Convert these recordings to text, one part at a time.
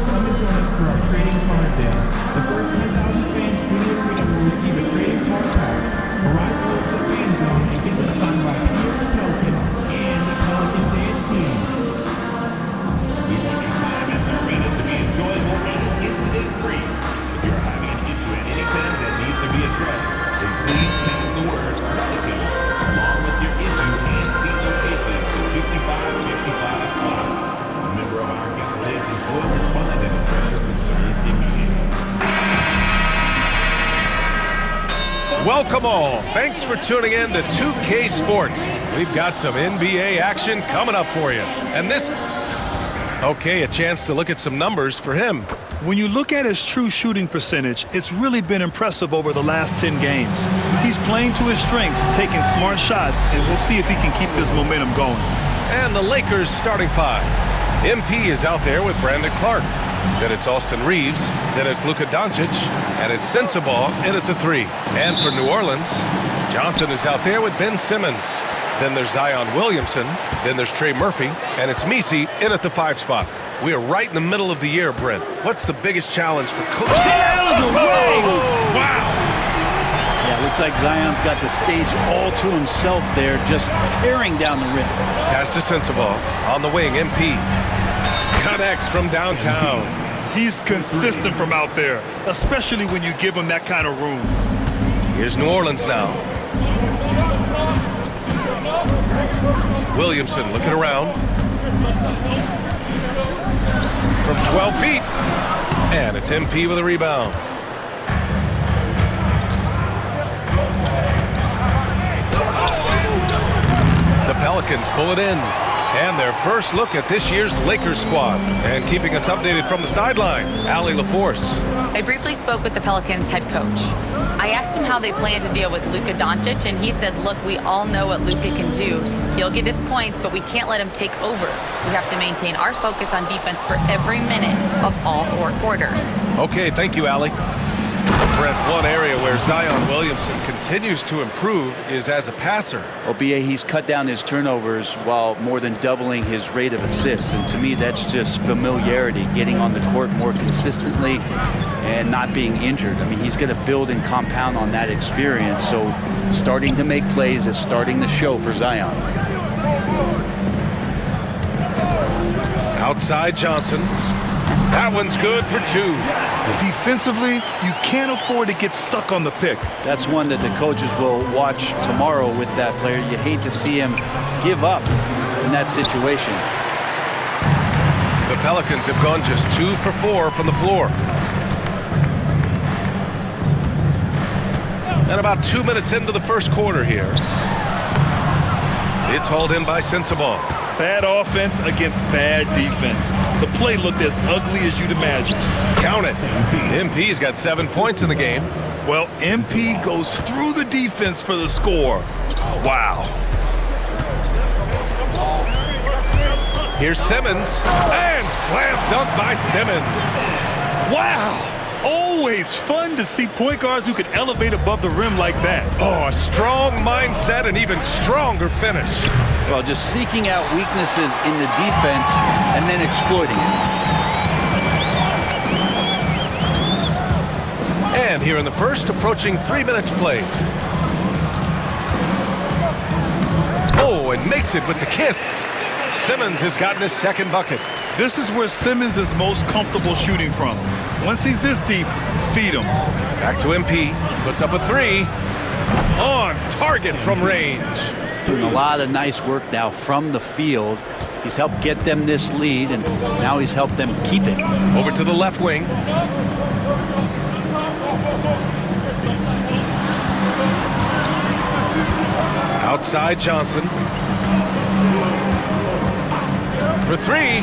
so come and join us for our trading card day. The first 10,000 fans to the arena will receive a trading card card. Arrive early to the fan zone and get them signed by Peter the Pelican and the Pelican Dance Team. We want your time at the arena to be enjoyable and incident-free. If you're having an issue at any time that needs to be addressed, then please text the word Pelican along with your issue and seat location to 5555. A member of our guest list will respond and address your concerns immediately. Welcome all. Thanks for tuning in to 2K Sports. We've got some NBA action coming up for you. And this... Okay, a chance to look at some numbers for him. When you look at his true shooting percentage, it's really been impressive over the last 10 games. He's playing to his strengths, taking smart shots, and we'll see if he can keep this momentum going. And the Lakers starting five. MP is out there with Brandon Clark. Then it's Austin Reeves. Then it's Luka Doncic. And it's Sensabaugh in at the three. And for New Orleans, Johnson is out there with Ben Simmons. Then there's Zion Williamson. Then there's Trey Murphy. And it's Messi in at the 5 spot. We are right in the middle of the year, Brent. What's the biggest challenge for Coach? Out of the way! Wow! Yeah, looks like Zion's got the stage all to himself there, just tearing down the rim. Pass to Sensabaugh. On the wing, MP. Connects from downtown. He's consistent from out there, especially when you give him that kind of room. Here's New Orleans now. Williamson looking around. From 12 feet. And it's MP with a rebound. The Pelicans pull it in. And their first look at this year's Lakers squad. And keeping us updated from the sideline, Allie LaForce. I briefly spoke with the Pelicans head coach. I asked him how they plan to deal with Luka Doncic, and he said, look, we all know what Luka can do. He'll get his points, but we can't let him take over. We have to maintain our focus on defense for every minute of all 4 quarters. Okay, thank you, Allie. Brent, one area where Zion Williamson continues to improve is as a passer. Well, B.A., he's cut down his turnovers while more than doubling his rate of assists. And to me, that's just familiarity, getting on the court more consistently and not being injured. I mean, he's going to build and compound on that experience. So starting to make plays is starting to show for Zion. Outside Johnson. That one's good for 2. Defensively, you can't afford to get stuck on the pick. That's one that the coaches will watch tomorrow with that player. You hate to see him give up in that situation. The Pelicans have gone just 2 for 4 from the floor. And about 2 minutes into the first quarter here. It's hauled in by Sensabaugh. Bad offense against bad defense. The play looked as ugly as you'd imagine. Count it. MP's got 7 points in the game. Well, MP goes through the defense for the score. Wow. Here's Simmons. And slam dunk by Simmons. Wow. Always fun to see point guards who can elevate above the rim like that. Oh, a strong mindset and even stronger finish. Well, just seeking out weaknesses in the defense and then exploiting it. And here in the first, approaching 3 minutes played. Oh, and makes it with the kiss. Simmons has gotten his second bucket. This is where Simmons is most comfortable shooting from. Once he's this deep, feed him. Back to MP. Puts up a 3. On target from range. Doing a lot of nice work now from the field. He's helped get them this lead, and now he's helped them keep it. Over to the left wing. Outside Johnson. For 3.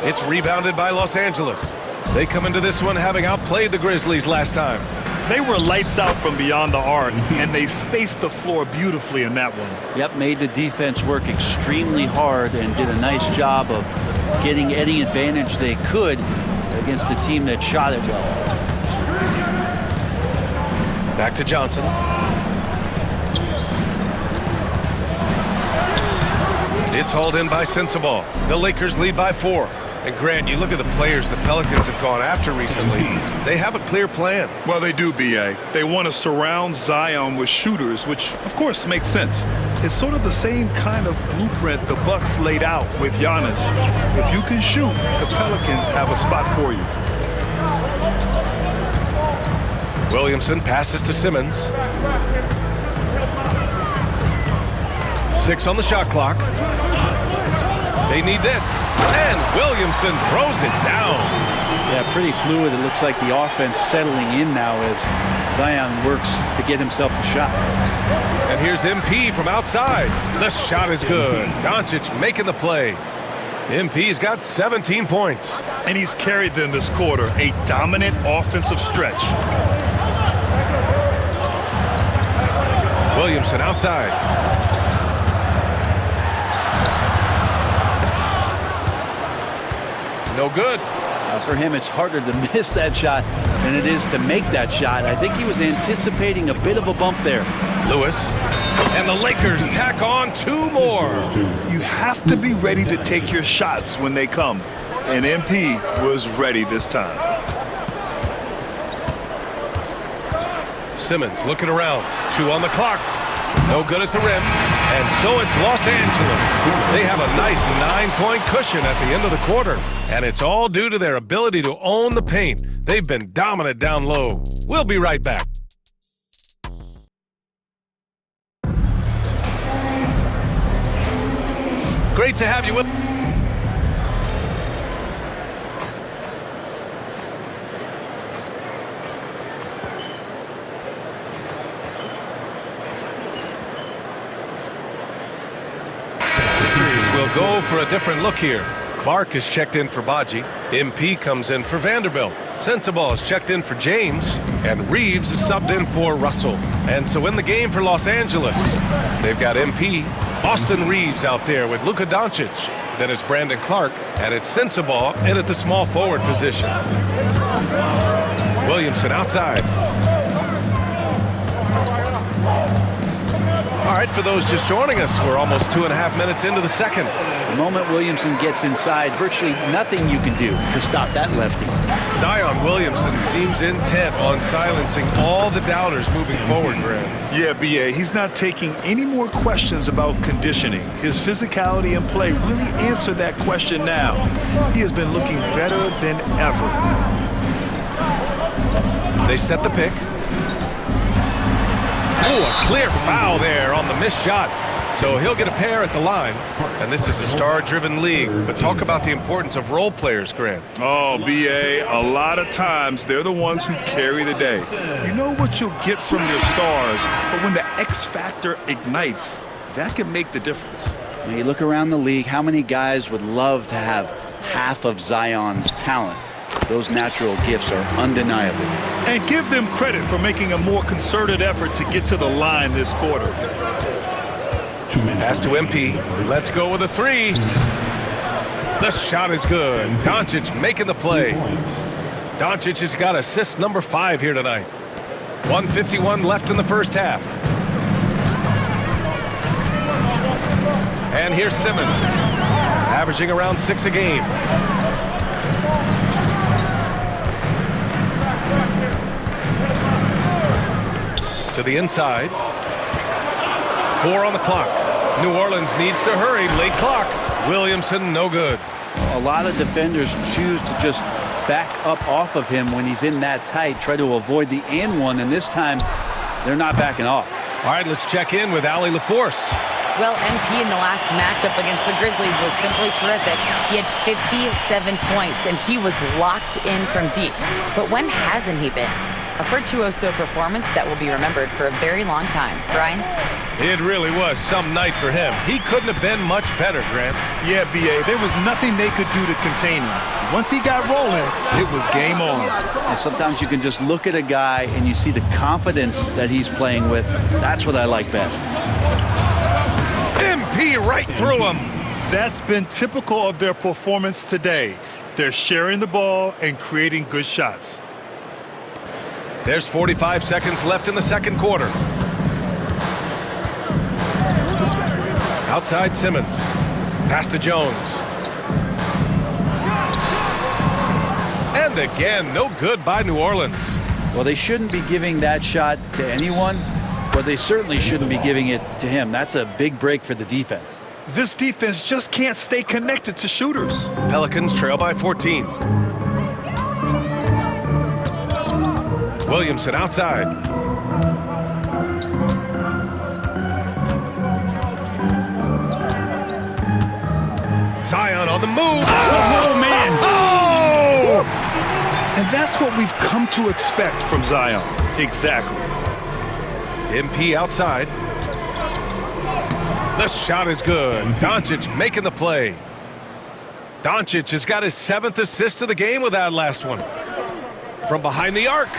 It's rebounded by Los Angeles. They come into this one having outplayed the Grizzlies last time. They were lights out from beyond the arc, and they spaced the floor beautifully in that one. Yep, made the defense work extremely hard and did a nice job of getting any advantage they could against a team that shot it well. Back to Johnson. It's hauled in by Sensabaugh. The Lakers lead by 4. And Grant, you look at the players the Pelicans have gone after recently. They have a clear plan. Well, they do, B.A. They want to surround Zion with shooters, which, of course, makes sense. It's sort of the same kind of blueprint the Bucks laid out with Giannis. If you can shoot, the Pelicans have a spot for you. Williamson passes to Simmons. 6 on the shot clock. They need this. And Williamson throws it down. Yeah, pretty fluid. It looks like the offense settling in now as Zion works to get himself the shot. And here's MP from outside. The shot is good. Doncic making the play. MP's got 17 points. And he's carried them this quarter, a dominant offensive stretch. Williamson outside. No good. For him, it's harder to miss that shot than it is to make that shot. I think he was anticipating a bit of a bump there. Lewis. And the Lakers tack on 2 more. You have to be ready to take your shots when they come. And MP was ready this time. Simmons looking around. 2 on the clock. No good at the rim. And so it's Los Angeles. They have a nice 9-point cushion at the end of the quarter. And it's all due to their ability to own the paint. They've been dominant down low. We'll be right back. Great to have you with. We'll go for a different look here. Clark is checked in for Badji. MP comes in for Vanderbilt. Sensabaugh is checked in for James. And Reeves is subbed in for Russell. And so in the game for Los Angeles, they've got MP, Austin Reeves out there with Luka Doncic. Then it's Brandon Clark, and it's Sensabaugh in at the small forward position. Williamson outside. All right, for those just joining us, we're almost 2.5 minutes into the second. The moment Williamson gets inside, virtually nothing you can do to stop that lefty. Zion Williamson seems intent on silencing all the doubters moving forward, Grant. Yeah, B.A., he's not taking any more questions about conditioning. His physicality and play really answer that question now. He has been looking better than ever. They set the pick. Oh, a clear foul there on the missed shot. So he'll get a pair at the line. And this is a star-driven league. But talk about the importance of role players, Grant. Oh, B.A., a lot of times they're the ones who carry the day. You know what you'll get from your stars, but when the X factor ignites, that can make the difference. When you look around the league, how many guys would love to have half of Zion's talent? Those natural gifts are undeniable. And give them credit for making a more concerted effort to get to the line this quarter. Pass to MP. Let's go with a 3. The shot is good. Doncic making the play. Doncic has got assist number 5 here tonight. 1:51 left in the first half. And here's Simmons, averaging around 6 a game. To the inside. 4 on the clock. New Orleans needs to hurry. Late clock. Williamson, no good. A lot of defenders choose to just back up off of him when he's in that tight, try to avoid the and one, and this time they're not backing off. All right, let's check in with Allie LaForce. Well, MP in the last matchup against the Grizzlies was simply terrific. He had 57 points, and he was locked in from deep. But when hasn't he been? A virtuoso performance that will be remembered for a very long time. Brian? It really was some night for him. He couldn't have been much better, Grant. Yeah, B.A., there was nothing they could do to contain him. Once he got rolling, it was game on. And sometimes you can just look at a guy and you see the confidence that he's playing with. That's what I like best. MP right through him. That's been typical of their performance today. They're sharing the ball and creating good shots. There's 45 seconds left in the second quarter. Outside Simmons. Pass to Jones. And again, no good by New Orleans. Well, they shouldn't be giving that shot to anyone, but they certainly shouldn't be giving it to him. That's a big break for the defense. This defense just can't stay connected to shooters. Pelicans trail by 14. Williamson outside. Zion on the move. Oh, man. Oh! And that's what we've come to expect from Zion. Exactly. MP outside. The shot is good. Doncic making the play. Doncic has got his 7th assist of the game with that last one. From behind the arc.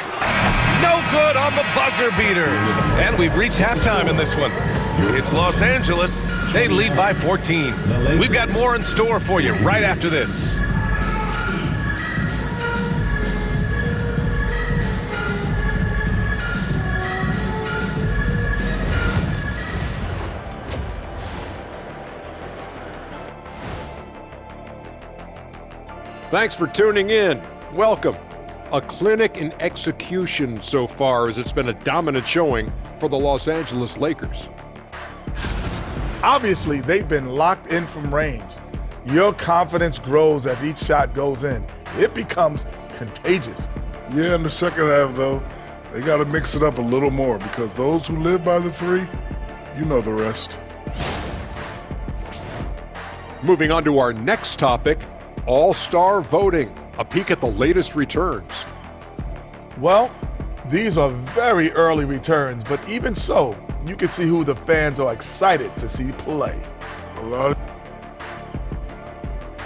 No good on the buzzer beater. And we've reached halftime in this one. It's Los Angeles. They lead by 14. We've got more in store for you right after this. Thanks for tuning in. Welcome. A clinic in execution so far, as it's been a dominant showing for the Los Angeles Lakers. Obviously, they've been locked in from range. Your confidence grows as each shot goes in. It becomes contagious. Yeah, in the second half, though, they got to mix it up a little more because those who live by the three, you know the rest. Moving on to our next topic, All-Star voting. A peek at the latest returns. Well, these are very early returns, but even so, you can see who the fans are excited to see play. A lot of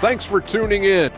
Thanks for tuning in.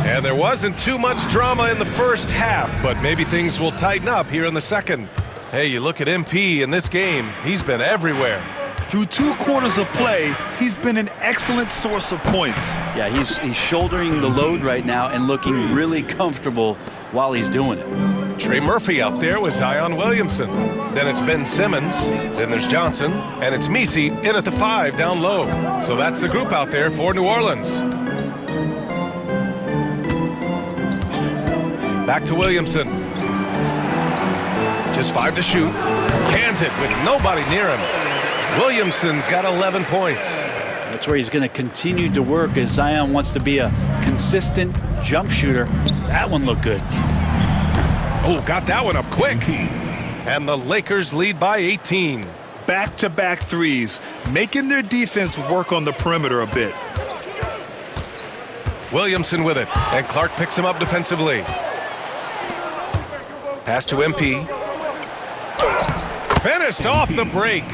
And there wasn't too much drama in the first half, but maybe things will tighten up here in the second. Hey, you look at MP in this game, he's been everywhere. Through 2 quarters of play, he's been an excellent source of points. Yeah, he's shouldering the load right now and looking really comfortable while he's doing it. Trey Murphy out there with Zion Williamson. Then it's Ben Simmons, then there's Johnson, and it's Messi in at the 5 down low. So that's the group out there for New Orleans. Back to Williamson. Just 5 to shoot. Cans it with nobody near him. Williamson's got 11 points. That's where he's going to continue to work as Zion wants to be a consistent jump shooter. That one looked good. Oh, got that one up quick. And the Lakers lead by 18. Back-to-back threes, making their defense work on the perimeter a bit. Williamson with it, and Clark picks him up defensively. Pass to MP. Finished off the break.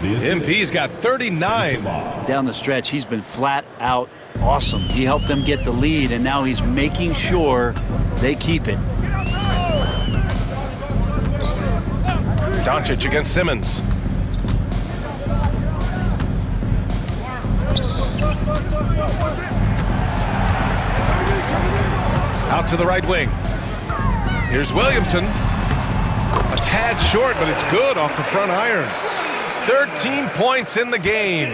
MP's got 39. Down the stretch, he's been flat out awesome. He helped them get the lead, and now he's making sure they keep it. Doncic against Simmons. Out to the right wing. Here's Williamson. A tad short, but it's good off the front iron. 13 points in the game.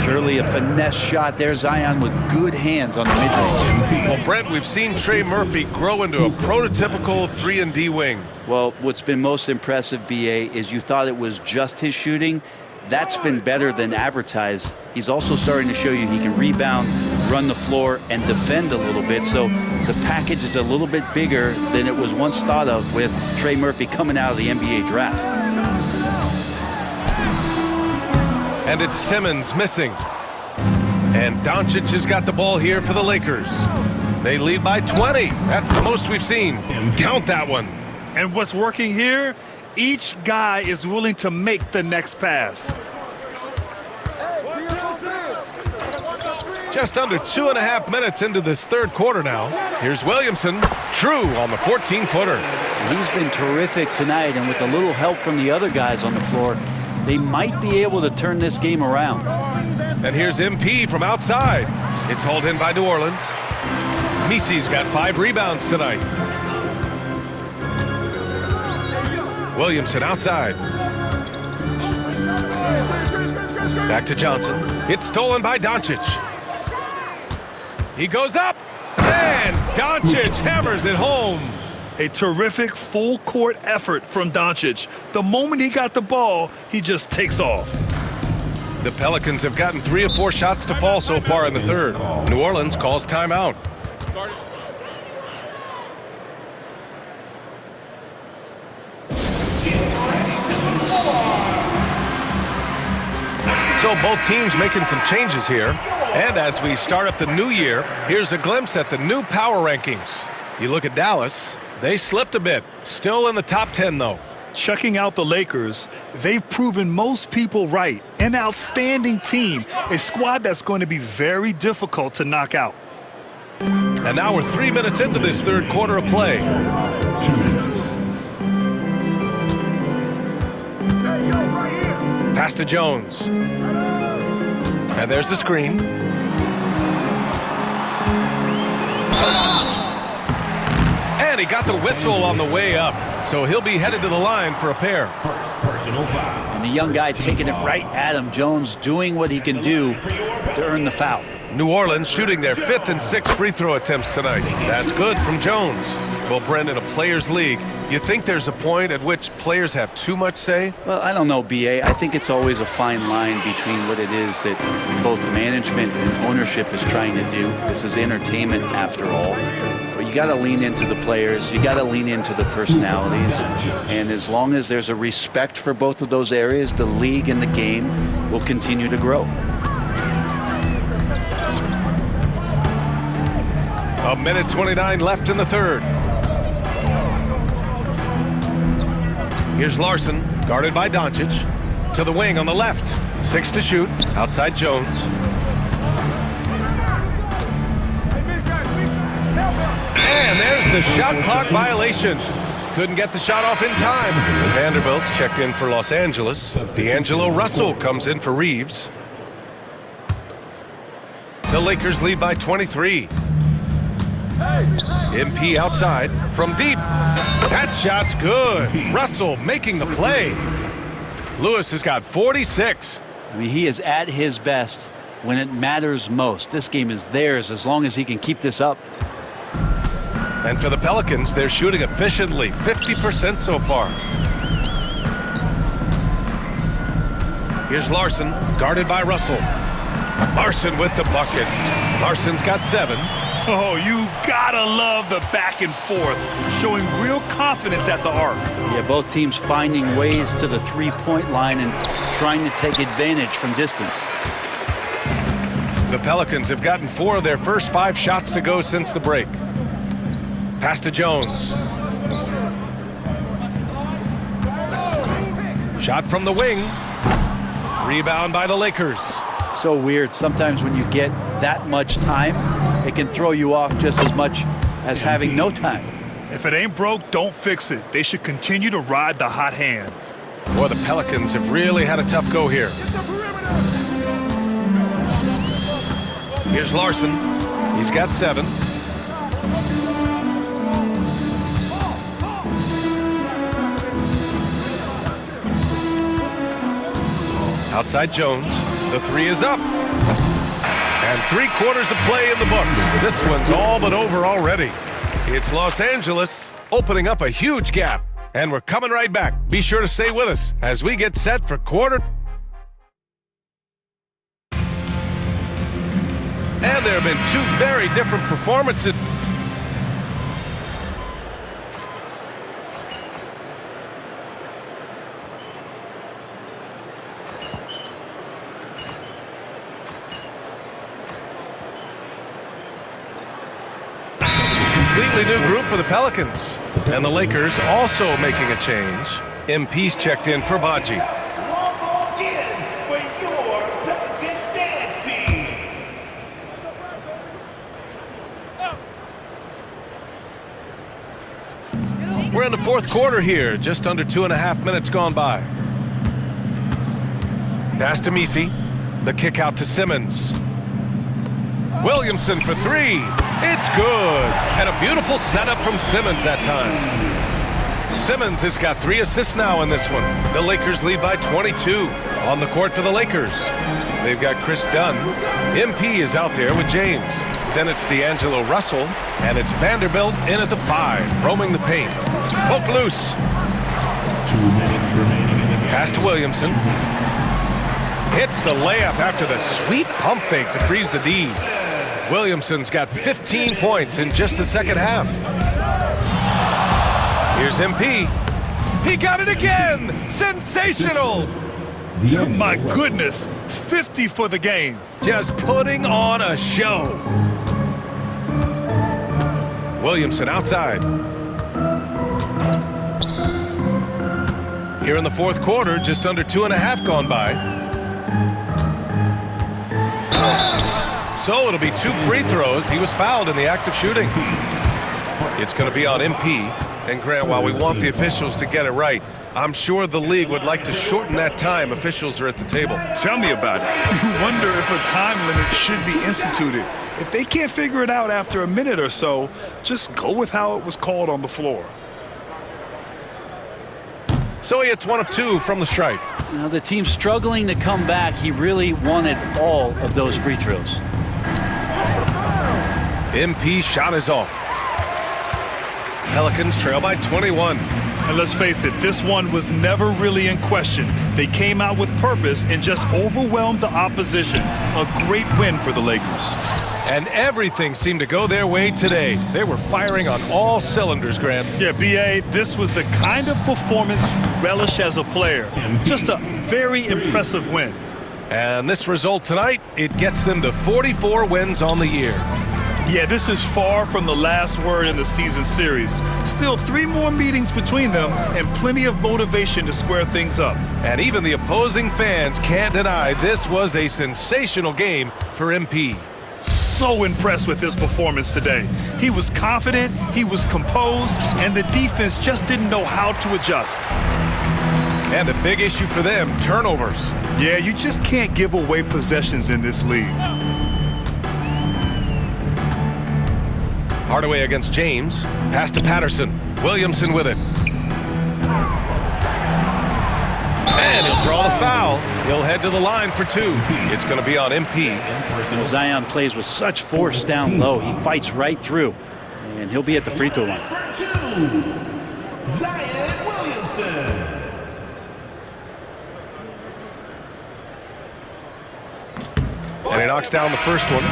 Surely a finesse shot there. Zion with good hands on the mid-range. Well, Brent, we've seen Trey Murphy grow into a prototypical 3-and-D wing. Well, what's been most impressive, BA, is you thought it was just his shooting. That's been better than advertised. He's also starting to show you he can rebound, run the floor, and defend a little bit. So the package is a little bit bigger than it was once thought of with Trey Murphy coming out of the NBA draft. And it's Simmons missing. And Doncic has got the ball here for the Lakers. They lead by 20. That's the most we've seen. Count that one. And what's working here? Each guy is willing to make the next pass. Just under 2.5 minutes into this third quarter now. Here's Williamson. True on the 14-footer. He's been terrific tonight, and with a little help from the other guys on the floor, they might be able to turn this game around. And here's MP from outside. It's hauled in by New Orleans. Messi's got 5 rebounds tonight. Williamson outside. Back to Johnson. It's stolen by Doncic. He goes up, and Doncic hammers it home. A terrific full-court effort from Doncic. The moment he got the ball, he just takes off. The Pelicans have gotten 3 of 4 shots to fall so far in the third. New Orleans calls timeout. So both teams making some changes here. And as we start up the new year, here's a glimpse at the new power rankings. You look at Dallas, they slipped a bit. Still in the top 10, though. Checking out the Lakers, they've proven most people right. An outstanding team, a squad that's going to be very difficult to knock out. And now we're 3 minutes into this third quarter of play. 2 minutes. Pass to Jones. And there's the screen. And he got the whistle on the way up. So he'll be headed to the line for a pair. Personal foul. And the young guy taking it right at him. Jones doing what he can do to earn the foul. New Orleans shooting their 5th and 6th free throw attempts tonight. That's good from Jones. Well, Brent, in a players' league, you think there's a point at which players have too much say? Well, I don't know, B.A. I think it's always a fine line between what it is that both management and ownership is trying to do. This is entertainment, after all. But you got to lean into the players. You got to lean into the personalities. And as long as there's a respect for both of those areas, the league and the game will continue to grow. A minute 29 left in the third. Here's Larson, guarded by Doncic. To the wing on the left. 6 to shoot. Outside Jones. And there's the shot clock violation. Couldn't get the shot off in time. Vanderbilt's checked in for Los Angeles. D'Angelo Russell comes in for Reeves. The Lakers lead by 23. MP outside from deep. That shot's good. Russell making the play. Lewis has got 46. I mean, he is at his best when it matters most. This game is theirs as long as he can keep this up. And for the Pelicans, they're shooting efficiently, 50% so far. Here's Larson, guarded by Russell. Larson with the bucket. Larson's got 7. Oh, you gotta love the back and forth, showing real confidence at the arc. Yeah, both teams finding ways to the three-point line and trying to take advantage from distance. The Pelicans have gotten 4 of their first 5 shots to go since the break. Pass to Jones. Shot from the wing. Rebound by the Lakers. So weird. Sometimes when you get that much time, it can throw you off just as much as having no time. If it ain't broke, don't fix it. They should continue to ride the hot hand. Boy, the Pelicans have really had a tough go here. Here's Larson. He's got 7. Outside Jones. The 3 is up. And 3 quarters of play in the books. This one's all but over already. It's Los Angeles opening up a huge gap. And we're coming right back. Be sure to stay with us as we get set for quarter. And there have been 2 very different performances. Completely new group for the Pelicans. And the Lakers also making a change. MP's checked in for Badji. We're in the 4th quarter here, just under 2.5 minutes gone by. Pass to Messi. The kick out to Simmons. Williamson for 3. It's good. And a beautiful setup from Simmons that time. Simmons has got 3 assists now in this one. The Lakers lead by 22. On the court for the Lakers, they've got Chris Dunn. MP is out there with James. Then it's D'Angelo Russell, and it's Vanderbilt in at the 5, roaming the paint. Poke loose. 2 minutes remaining in the game. Pass to Williamson. Hits the layup after the sweet pump fake to freeze the D. Williamson's got 15 points in just the second half. Here's MP. He got it again! Sensational! My goodness, 50 for the game. Just putting on a show. Williamson outside. Here in the fourth quarter, just under 2.5 gone by. So it'll be 2 free throws. He was fouled in the act of shooting. It's going to be on MP. And Grant, while we want the officials to get it right, I'm sure the league would like to shorten that time officials are at the table. Tell me about it. You wonder if a time limit should be instituted. If they can't figure it out after a minute or so, just go with how it was called on the floor. So he hits 1 of 2 from the stripe. Now the team's struggling to come back. He really wanted all of those free throws. MP shot is off. Pelicans trail by 21. And let's face it, this one was never really in question. They came out with purpose and just overwhelmed the opposition. A great win for the Lakers. And everything seemed to go their way today. They were firing on all cylinders, Grant. Yeah, B.A., this was the kind of performance you relish as a player. Just a very impressive win. And this result tonight, it gets them to 44 wins on the year. Yeah, this is far from the last word in the season series. Still 3 more meetings between them and plenty of motivation to square things up. And even the opposing fans can't deny this was a sensational game for MP. So impressed with his performance today. He was confident, he was composed, and the defense just didn't know how to adjust. And a big issue for them, turnovers. Yeah, you just can't give away possessions in this league. Hardaway against James. Pass to Patterson. Williamson with it. And he'll draw the foul. He'll head to the line for 2. It's going to be on MP. Well, Zion plays with such force down low. He fights right through, and he'll be at the free throw line. For 2, Zion Williamson. And he knocks down the first one.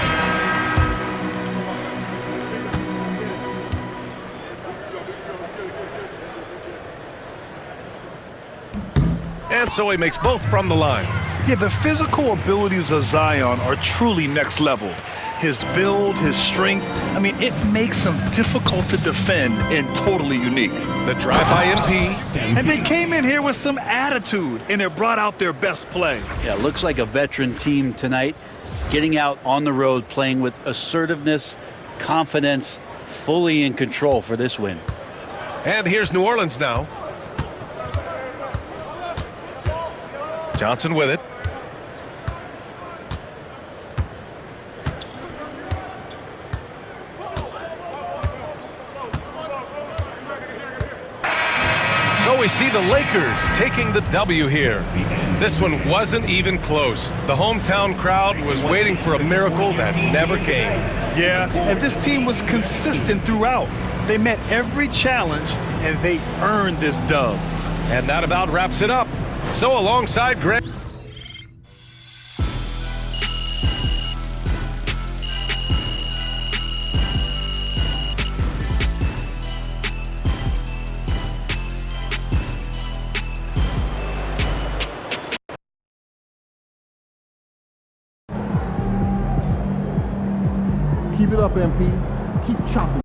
And so he makes both from the line. Yeah, the physical abilities of Zion are truly next level. His build, his strength, I mean, it makes him difficult to defend and totally unique. The drive by MP. And they came in here with some attitude, and it brought out their best play. Yeah, looks like a veteran team tonight, getting out on the road, playing with assertiveness, confidence, fully in control for this win. And here's New Orleans now. Johnson with it. So we see the Lakers taking the W here. This one wasn't even close. The hometown crowd was waiting for a miracle that never came. Yeah, and this team was consistent throughout. They met every challenge, and they earned this dub. And that about wraps it up. So alongside Grant. Keep it up, MP. Keep chopping.